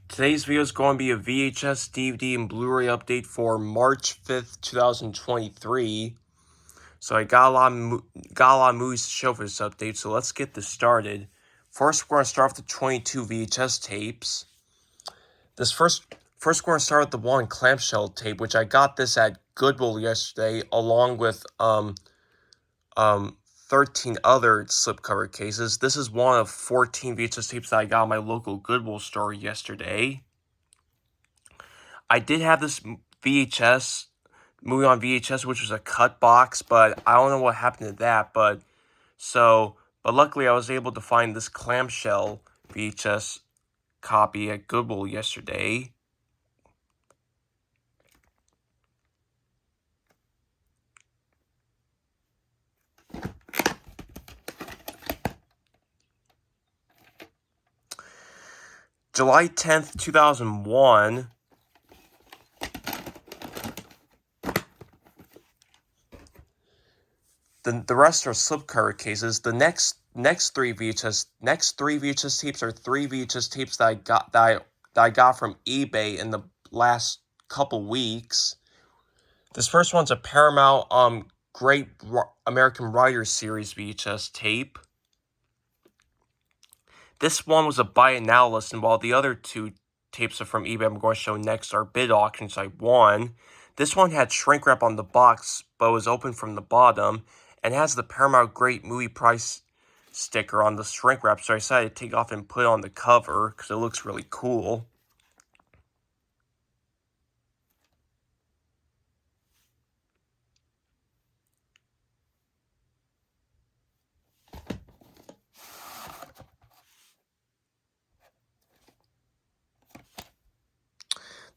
Today's video is going to be a VHS, DVD, and Blu-ray update for March 5th, 2023. So I got a lot of movies to show for this update, so let's get this started. First, we're going to start with the 22 VHS tapes. First we're going to start with the one clamshell tape, which I got this at Goodwill yesterday, along with 13 other slipcover cases. This is one of 14 VHS tapes that I got at my local Goodwill store yesterday. I did have this VHS movie on VHS, which was a cut box, but I don't know what happened to that. But luckily I was able to find this clamshell VHS copy at Goodwill yesterday. July 10th, 2001. The rest are slipcover cases. The next three VHS tapes are three VHS tapes that I got from eBay in the last couple weeks. This first one's a Paramount Great American Writers Series VHS tape. This one was a buy it now list, and while the other two tapes are from eBay I'm going to show next are bid auctions I won. This one had shrink wrap on the box, but was open from the bottom, and has the Paramount Great Movie Price sticker on the shrink wrap, so I decided to take it off and put it on the cover, because it looks really cool.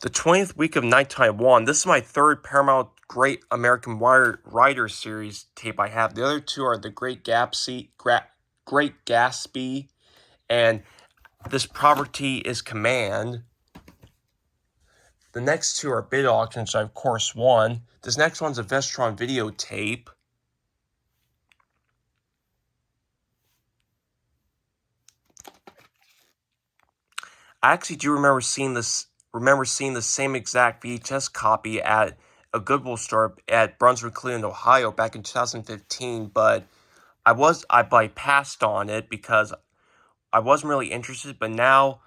The 20th week of 1991. This is my third Paramount Great American Writers Series tape I have. The other two are the Great Gatsby, and This Property is Command. The next two are bid auctions, I of course won. This next one's a Vestron videotape. I actually do remember seeing the same exact VHS copy at a Goodwill store at Brunswick, Cleveland, Ohio back in 2015, but I passed on it because I wasn't really interested, but now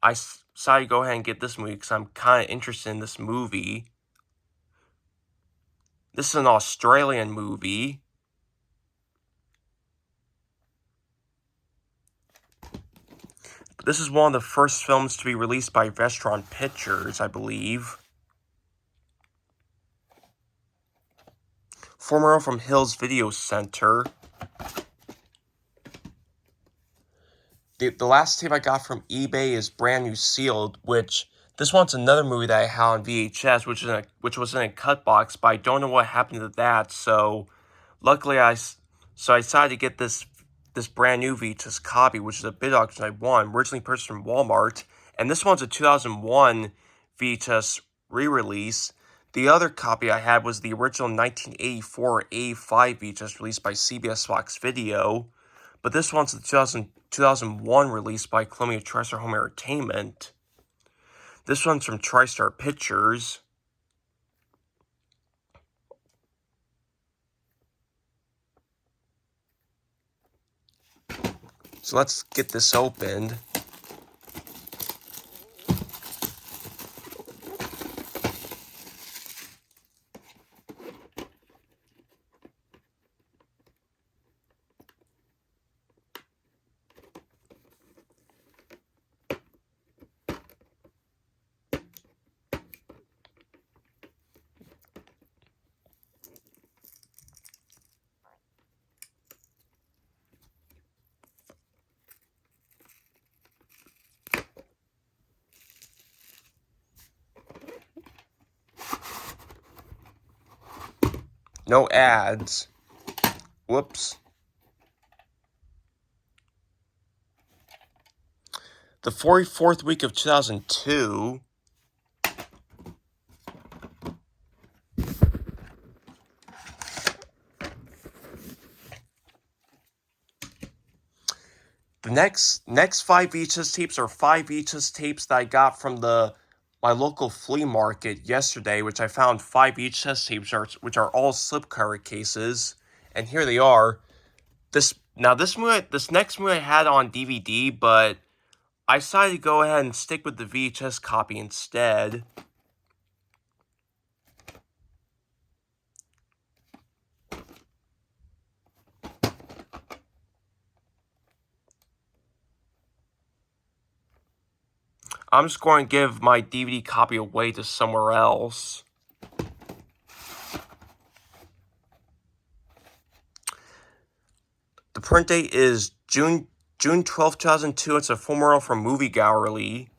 I decided to go ahead and get this movie because I'm kind of interested in this movie. This is an Australian movie. This is one of the first films to be released by Vestron Pictures, I believe. Former from Hills Video Center. The last tape I got from eBay is Brand New Sealed, which this one's another movie that I had on VHS, which was in a cut box, but I don't know what happened to that. So luckily I decided to get this brand new VHS copy, which is a bid auction I won, originally purchased from Walmart, and this one's a 2001 VHS re-release. The other copy I had was the original 1984 A5 VHS released by CBS Fox Video, but this one's the 2001 release by Columbia TriStar Home Entertainment. This one's from TriStar Pictures. So let's get this opened. No ads. Whoops. The 44th week of 2002. The next 5 VHS tapes are 5 VHS tapes that I got from my local flea market yesterday, which I found 5 VHS tapes which are all slipcover cases, and here they are. This next movie I had on DVD, but I decided to go ahead and stick with the VHS copy instead. I'm just going to give my DVD copy away to somewhere else. The print date is June 12, 2002. It's a full mural from Movie Gallery.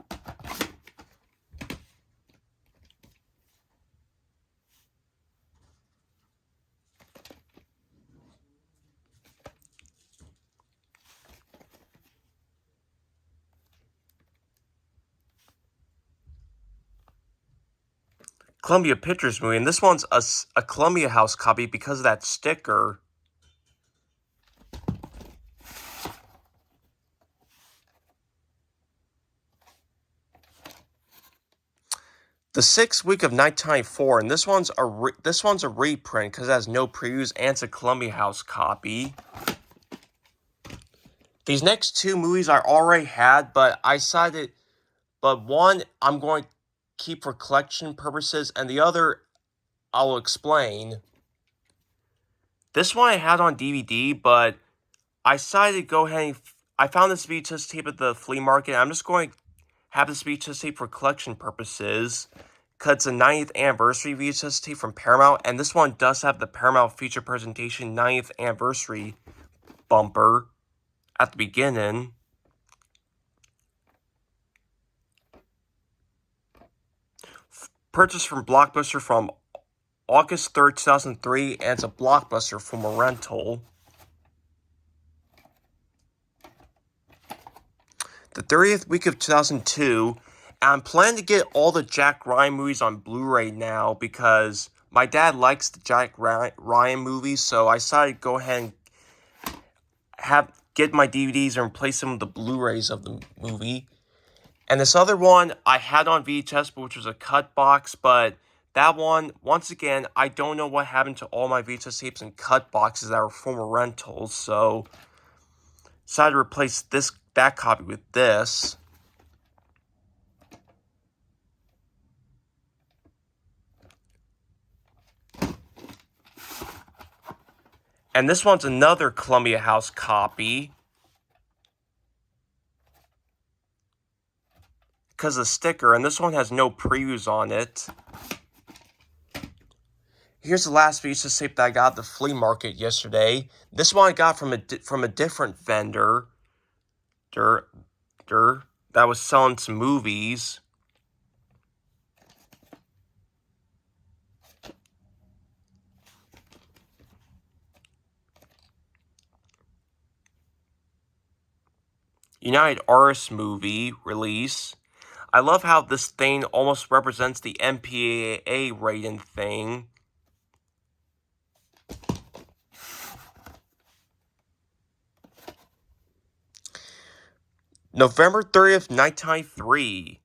Columbia Pictures movie, and this one's a Columbia House copy because of that sticker. The 6th week of 1994, and this one's a reprint because it has no previews and it's a Columbia House copy. These next 2 movies I already had, but one I'm going to keep for collection purposes, and the other I'll explain. This one I had on DVD, but I decided to go ahead and I found this VHS tape at the flea market. I'm just going to have this VHS tape for collection purposes, because it's a 90th anniversary VHS tape from Paramount, and this one does have the Paramount Feature Presentation 90th anniversary bumper at the beginning. Purchased from Blockbuster from August 3rd, 2003, and it's a Blockbuster from a rental. The 30th week of 2002, and I'm planning to get all the Jack Ryan movies on Blu-ray now because my dad likes the Jack Ryan movies, so I decided to go ahead and get my DVDs and replace them with the Blu-rays of the movie. And this other one I had on VHS, which was a cut box, but that one, once again, I don't know what happened to all my VHS tapes and cut boxes that were former rentals, so decided to replace that copy with this. And this one's another Columbia House copy, because of the sticker, and this one has no previews on it. Here's the last VHS tape that I got at the flea market yesterday. This one I got from a different vendor that was selling some movies. United Artists movie release. I love how this thing almost represents the MPAA rating thing. November 30th, 1993.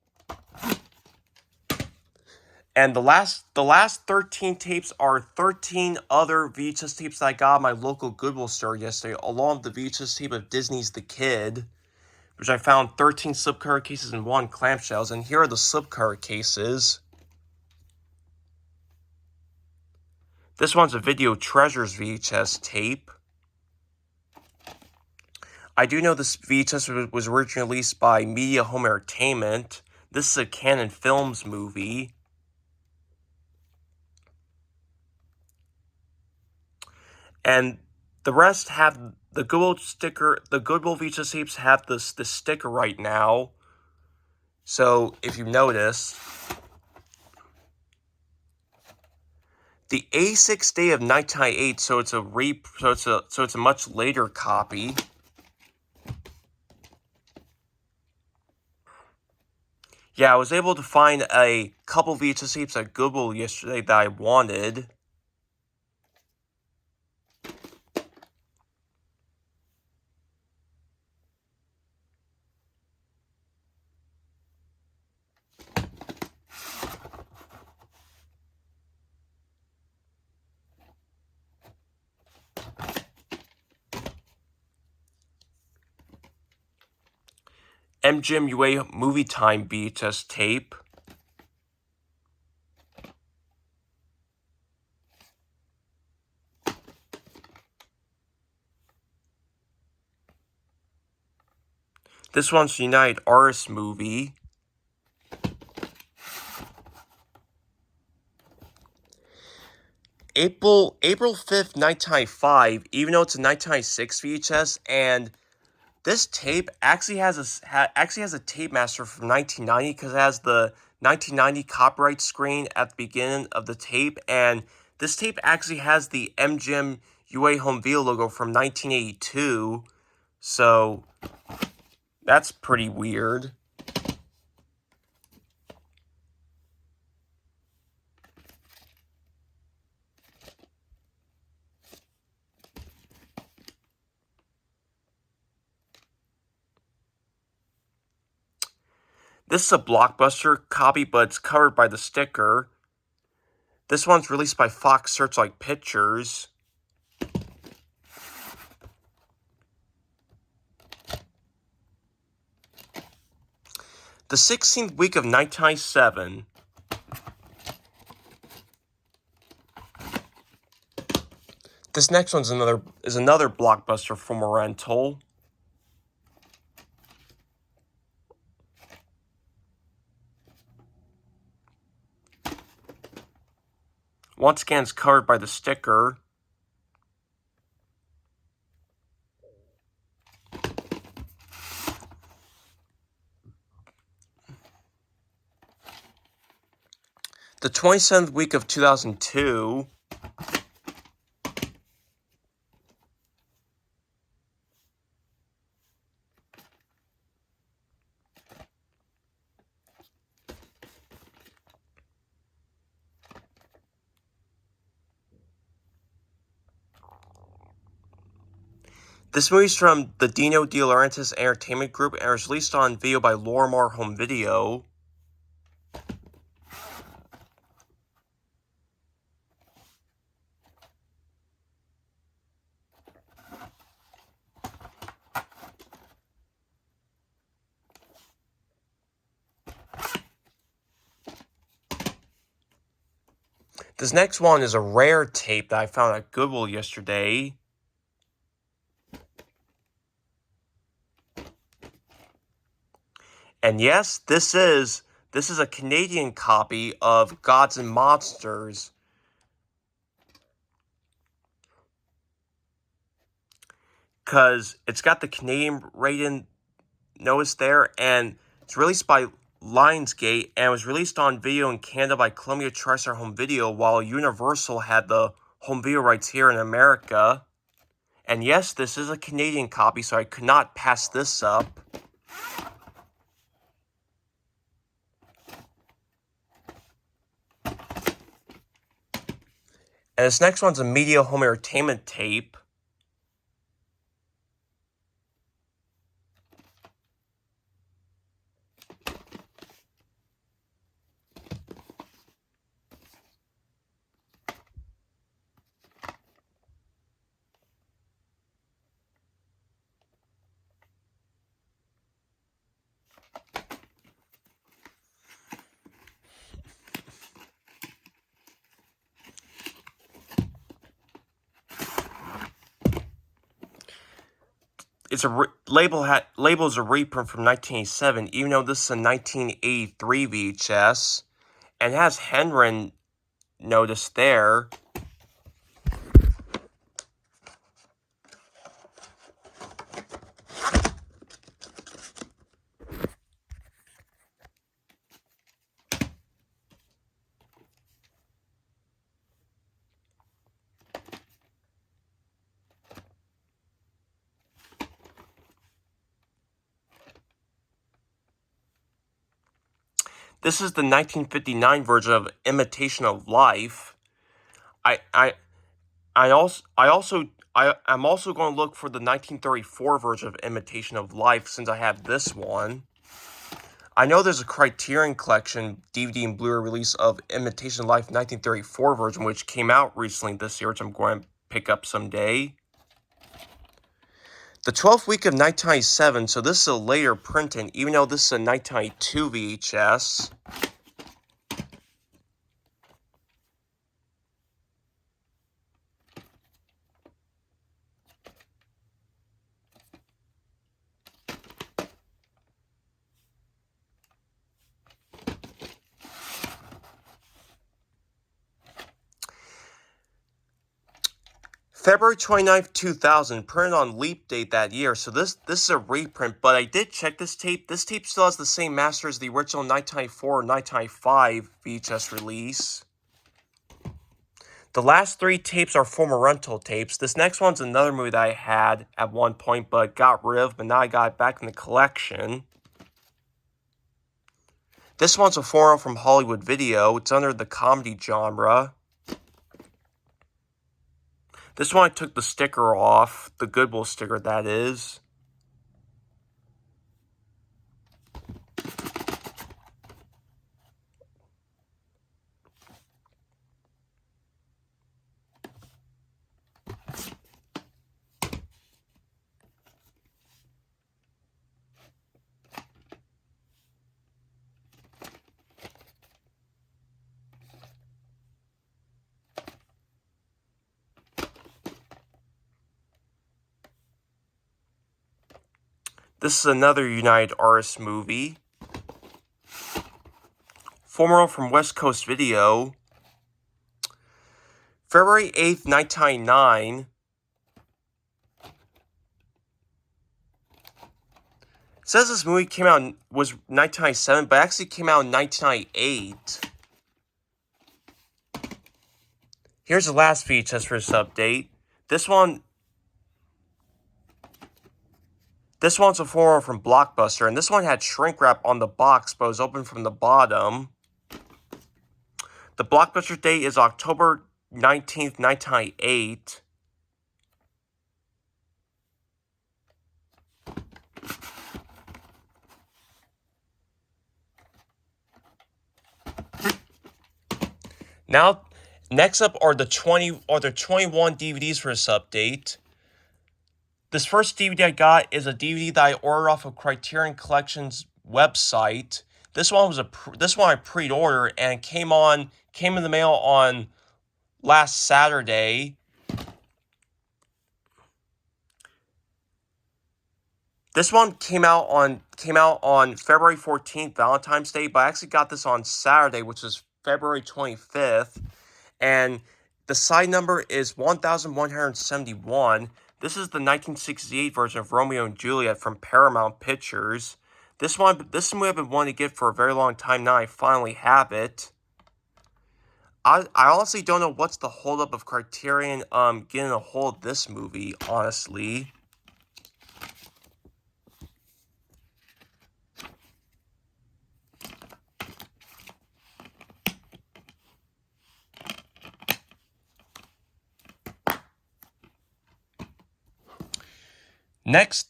And the last 13 tapes are 13 other VHS tapes that I got at my local Goodwill store yesterday, along with the VHS tape of Disney's The Kid, which I found 13 slipcover cases and 1 clamshells. And here are the slipcover cases. This one's a Video Treasures VHS tape. I do know this VHS was originally released by Media Home Entertainment. This is a Canon Films movie. And the rest have the Goodwill sticker. The Goodwill VHS tapes have the sticker right now. So if you notice, the A6 day of 1998. So it's a much later copy. Yeah, I was able to find a couple VHS tapes at Goodwill yesterday that I wanted. MGM Movie Time VHS tape. This one's United Artists movie. April 5th, 1995, even though it's a 1996 VHS, and this tape actually has a tape master from 1990 because it has the 1990 copyright screen at the beginning of the tape, and this tape actually has the MGM UA Home Video logo from 1982, so that's pretty weird. This is a Blockbuster copy, but it's covered by the sticker. This one's released by Fox Searchlight Pictures. The 16th week of 1997. This next one's another Blockbuster from a rental. Once again, it's covered by the sticker. The 27th week of 2002. This movie's from the Dino De Laurentiis Entertainment Group and was released on video by Lorimar Home Video. This next one is a rare tape that I found at Goodwill yesterday. And yes, this is a Canadian copy of Gods and Monsters. Because it's got the Canadian rated notice there, and it's released by Lionsgate, and it was released on video in Canada by Columbia TriStar Home Video, while Universal had the home video rights here in America. And yes, this is a Canadian copy, so I could not pass this up. And this next one's a Media Home Entertainment tape. It's a label's a reprint from 1987, even though this is a 1983 VHS, and it has Henrin notice there. This is the 1959 version of Imitation of Life. I'm also going to look for the 1934 version of Imitation of Life since I have this one. I know there's a Criterion Collection DVD and Blu-ray release of Imitation of Life 1934 version, which came out recently this year, which I'm going to pick up someday. The 12th week of 1997, so this is a later printing, even though this is a 1992 VHS. February 29th, 2000, printed on Leap Date that year, so this is a reprint, but I did check this tape. This tape still has the same master as the original 1994 or 1995 VHS release. The last 3 tapes are former rental tapes. This next one's another movie that I had at one point, but got rid of, but now I got it back in the collection. This one's a former from Hollywood Video. It's under the comedy genre. This one I took the sticker off, the Goodwill sticker that is. This is another United Artists movie. Former from West Coast Video. February 8th, 1999. It says this movie was 1997, but actually came out in 1998. Here's the last VHS for this update. This one's a former from Blockbuster, and this one had shrink wrap on the box, but was open from the bottom. The Blockbuster date is October 19th, 1998. Now, next up are the 21 DVDs for this update. This first DVD I got is a DVD that I ordered off of Criterion Collection's website. This one I pre-ordered and came in the mail on last Saturday. This one came out on February 14th, Valentine's Day, but I actually got this on Saturday, which is February 25th, and the side number is 1171. This is the 1968 version of Romeo and Juliet from Paramount Pictures. This movie I've been wanting to get for a very long time. Now I finally have it. I honestly don't know what's the holdup of Criterion getting a hold of this movie, honestly.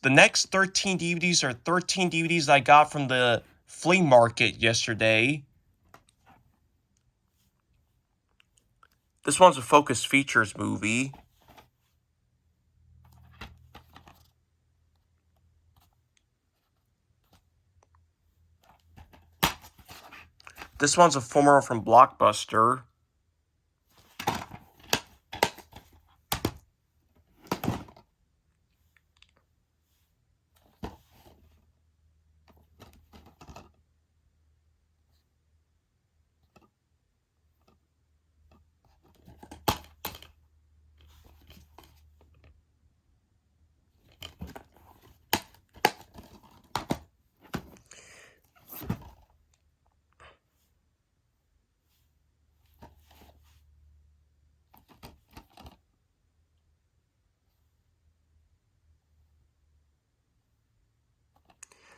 The next 13 DVDs are 13 DVDs I got from the flea market yesterday. This one's a Focus Features movie. This one's a former from Blockbuster.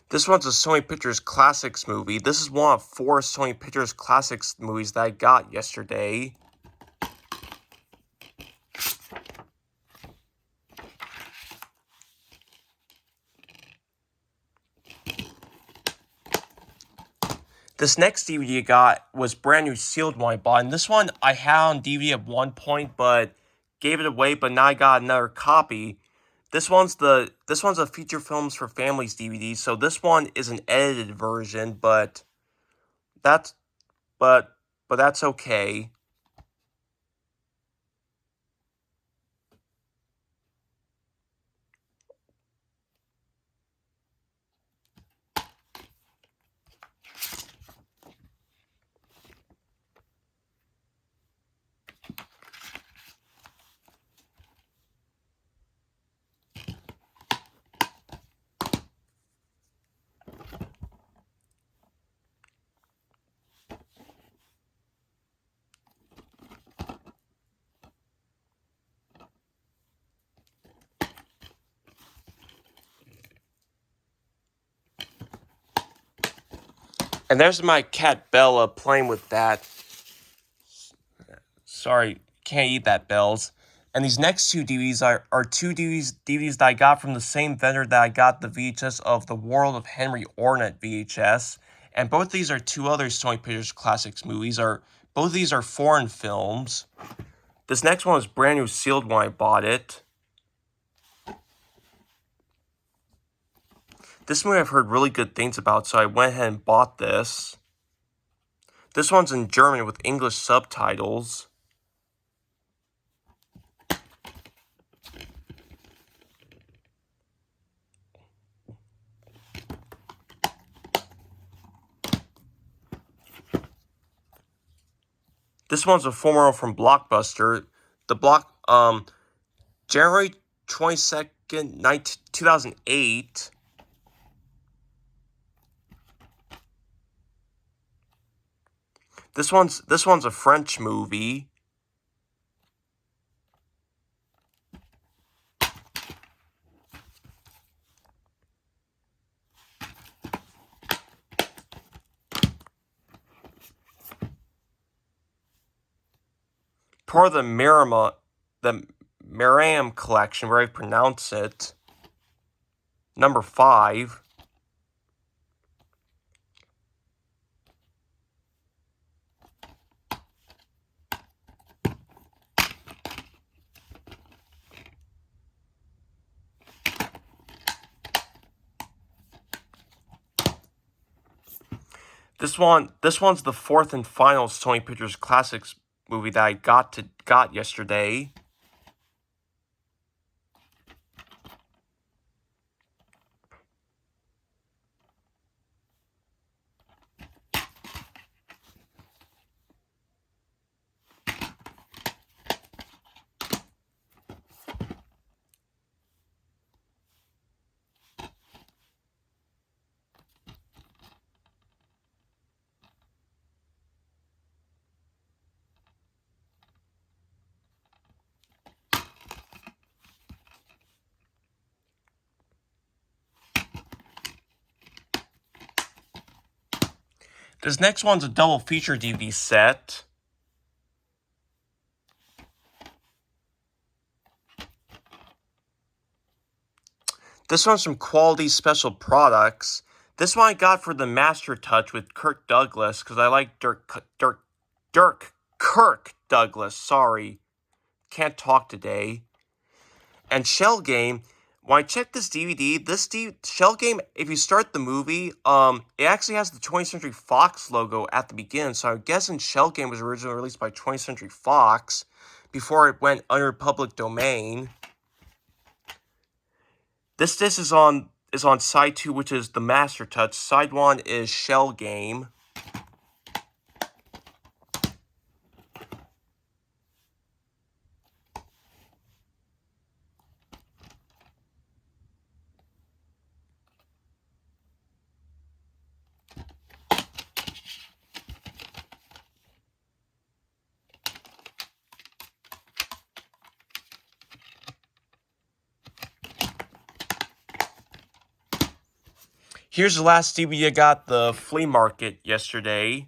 This one's a Sony Pictures Classics movie. This is one of 4 Sony Pictures Classics movies that I got yesterday. This next DVD I got was brand new sealed one I bought. And this one I had on DVD at one point, but gave it away. But now I got another copy. This one's a feature films for families DVD. So this one is an edited version, but that's but that's okay. And there's my cat Bella playing with that. Sorry, can't eat that, Bells. And these next two DVDs are two DVDs that I got from the same vendor that I got the VHS of The World of Henry Ornette VHS. And both of these are two other Sony Pictures Classics movies. Both of these are foreign films. This next one was brand new sealed when I bought it. This movie I've heard really good things about, so I went ahead and bought this. This one's in German with English subtitles. This one's a former from Blockbuster. January 22nd, 2008. This one's a French movie. Part of the Miriam collection, where I pronounce it. Number 5. This one's the fourth and final Sony Pictures Classics movie that I got yesterday. This next one's a double feature DVD set. This one's from Quality Special Products. This one I got for the Master Touch with Kirk Douglas, because I like Kirk Douglas. Sorry. Can't talk today. And Shell Game. When I checked this DVD, Shell Game, if you start the movie, it actually has the 20th Century Fox logo at the beginning. So I'm guessing Shell Game was originally released by 20th Century Fox before it went under public domain. This disc is on side 2, which is the Master Touch. Side 1 is Shell Game. Here's the last DVD I got the flea market yesterday.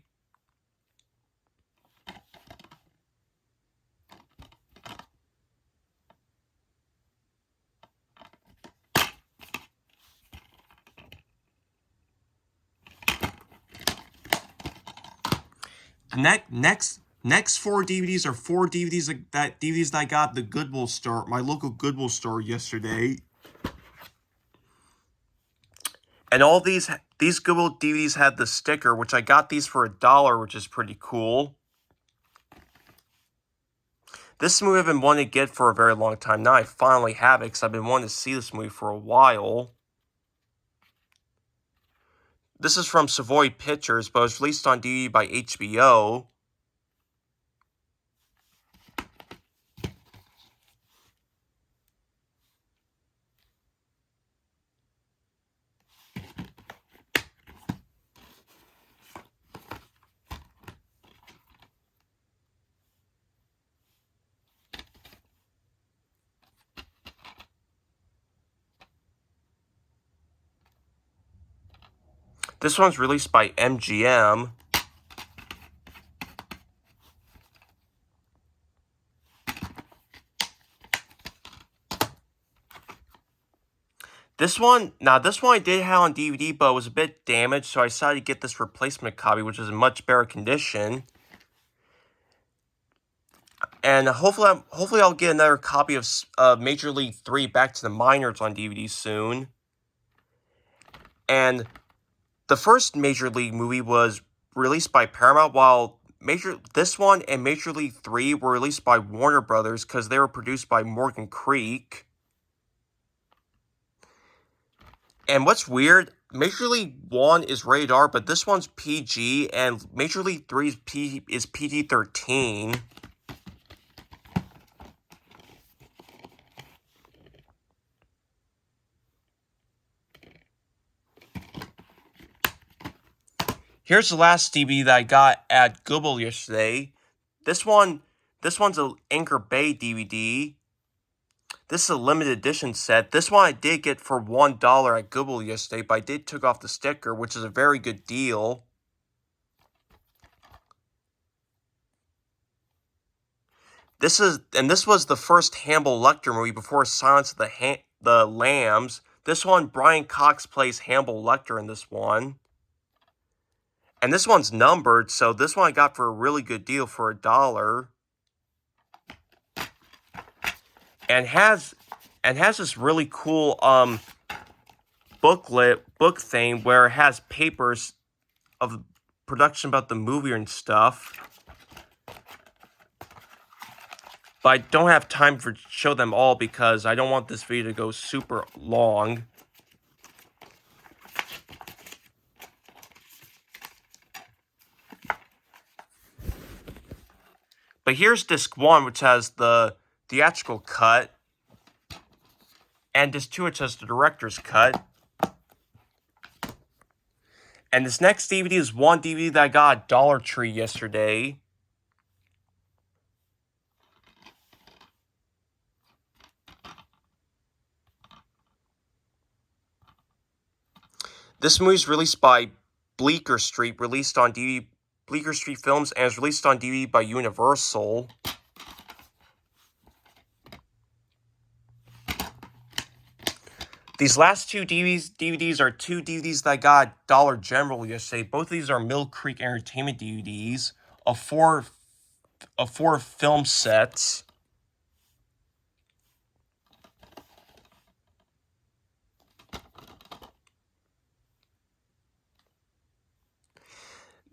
The next 4 DVDs are 4 DVDs that I got at the Goodwill store, my local Goodwill store yesterday. And all these Goodwill DVDs had the sticker, which I got these for $1, which is pretty cool. This movie I've been wanting to get for a very long time. Now I finally have it, because I've been wanting to see this movie for a while. This is from Savoy Pictures, but it was released on DVD by HBO. This one's released by MGM. This one I did have on DVD, but it was a bit damaged, so I decided to get this replacement copy, which is in much better condition. And hopefully I'll get another copy of Major League 3 Back to the Minors on DVD soon. And the first Major League movie was released by Paramount, while this one and Major League 3 were released by Warner Brothers, because they were produced by Morgan Creek. And what's weird, Major League 1 is rated R, but this one's PG, and Major League 3 is PG-13. Here's the last DVD that I got at Goodwill yesterday. This one's an Anchor Bay DVD. This is a limited edition set. This one I did get for $1 at Goodwill yesterday, but I did took off the sticker, which is a very good deal. This was the first Hannibal Lecter movie before Silence of the Lambs. This one, Brian Cox plays Hannibal Lecter in this one. And this one's numbered, so this one I got for a really good deal for $1. And has this really cool book thing where it has papers of production about the movie and stuff. But I don't have time to show them all because I don't want this video to go super long. But here's disc 1, which has the theatrical cut, and disc 2, which has the director's cut. And this next DVD is one DVD that I got at Dollar Tree yesterday. This movie is released by Bleecker Street, released on DVD, Bleecker Street Films, and is released on DVD by Universal. These last two DVDs are two DVDs that I got at Dollar General yesterday. Both of these are Mill Creek Entertainment DVDs of four film sets.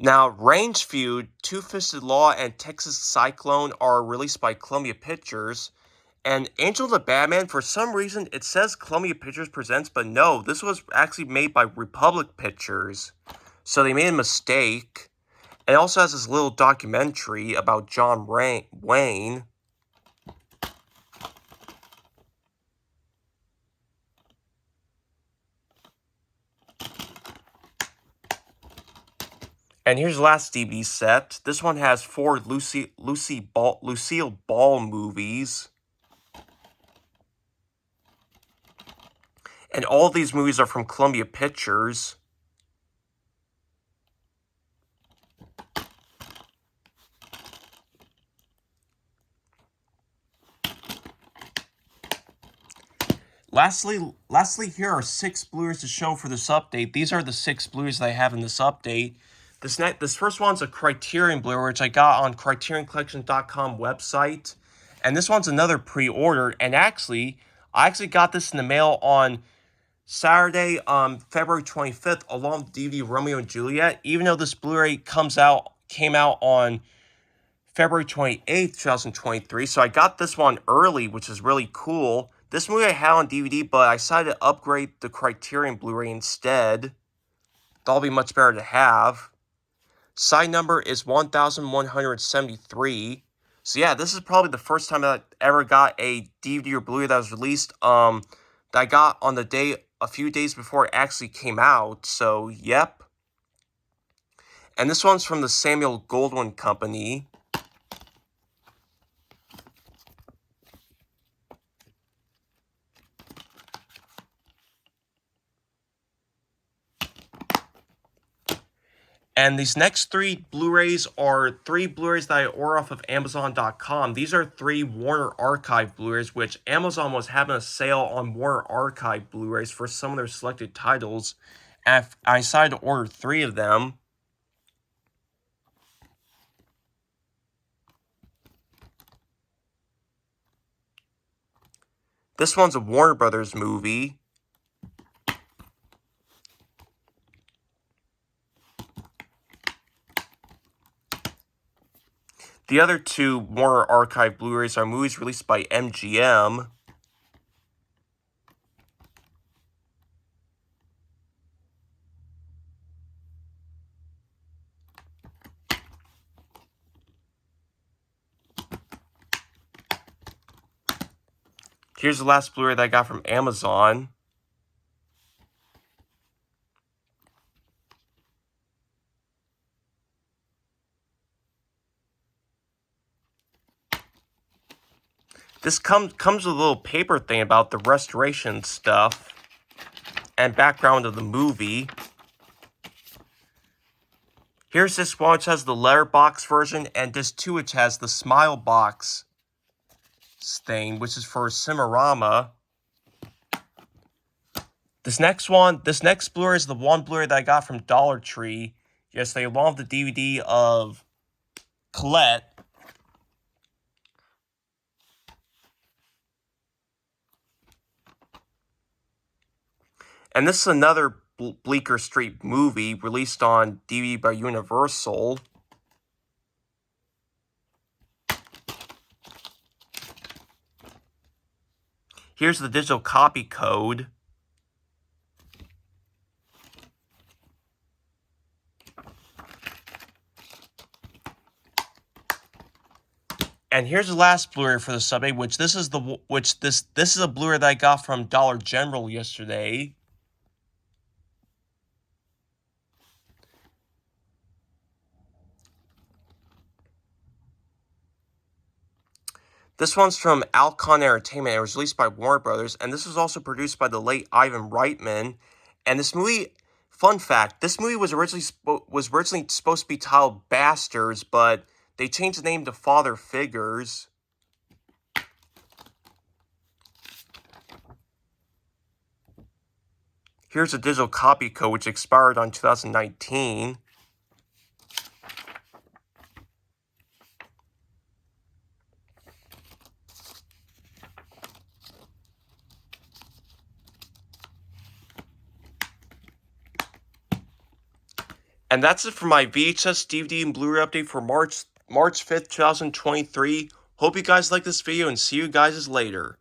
Now, Range Feud, Two-Fisted Law, and Texas Cyclone are released by Columbia Pictures. And Angel the Batman, for some reason, it says Columbia Pictures Presents, but no, this was actually made by Republic Pictures. So they made a mistake. It also has this little documentary about John Wayne. And here's the last DVD set. This one has 4 Lucille Ball movies. And all of these movies are from Columbia Pictures. Lastly, here are 6 Blu-rays to show for this update. These are the 6 Blu-rays that I have in this update. This first one's a Criterion Blu-ray, which I got on CriterionCollection.com website. And this one's another pre-order. And I actually got this in the mail on Saturday, February 25th, along with DVD Romeo and Juliet. Even though this Blu-ray came out on February 28th, 2023, so I got this one early, which is really cool. This movie I had on DVD, but I decided to upgrade the Criterion Blu-ray instead. That'll be much better to have. Side number is 1173. So yeah, this is probably the first time that I ever got a DVD or Blu-ray that was released, that I got on the day, a few days before it actually came out. So, yep. And this one's from the Samuel Goldwyn Company. And these next 3 Blu-rays are 3 Blu-rays that I ordered off of Amazon.com. These are 3 Warner Archive Blu-rays, which Amazon was having a sale on Warner Archive Blu-rays for some of their selected titles. And I decided to order 3 of them. This one's a Warner Brothers movie. The other 2 Warner Archive Blu-rays are movies released by MGM. Here's the last Blu-ray that I got from Amazon. This comes with a little paper thing about the restoration stuff and background of the movie. Here's this one which has the letterbox version, and this too which has the smile box thing, which is for Cinerama. This next Blu-ray is the one Blu-ray that I got from Dollar Tree. Yes, they along with the DVD of Colette. And this is another Bleecker Street movie released on DVD by Universal. Here's the digital copy code. And here's the last Blu-ray for the Subway, this is a Blu-ray that I got from Dollar General yesterday. This one's from Alcon Entertainment. It was released by Warner Brothers, and this was also produced by the late Ivan Reitman. And this movie, fun fact, this movie was originally supposed to be titled Bastards, but they changed the name to Father Figures. Here's a digital copy code which expired on 2019. And that's it for my VHS, DVD, and Blu-ray update for March 5th, 2023. Hope you guys like this video and see you guys later.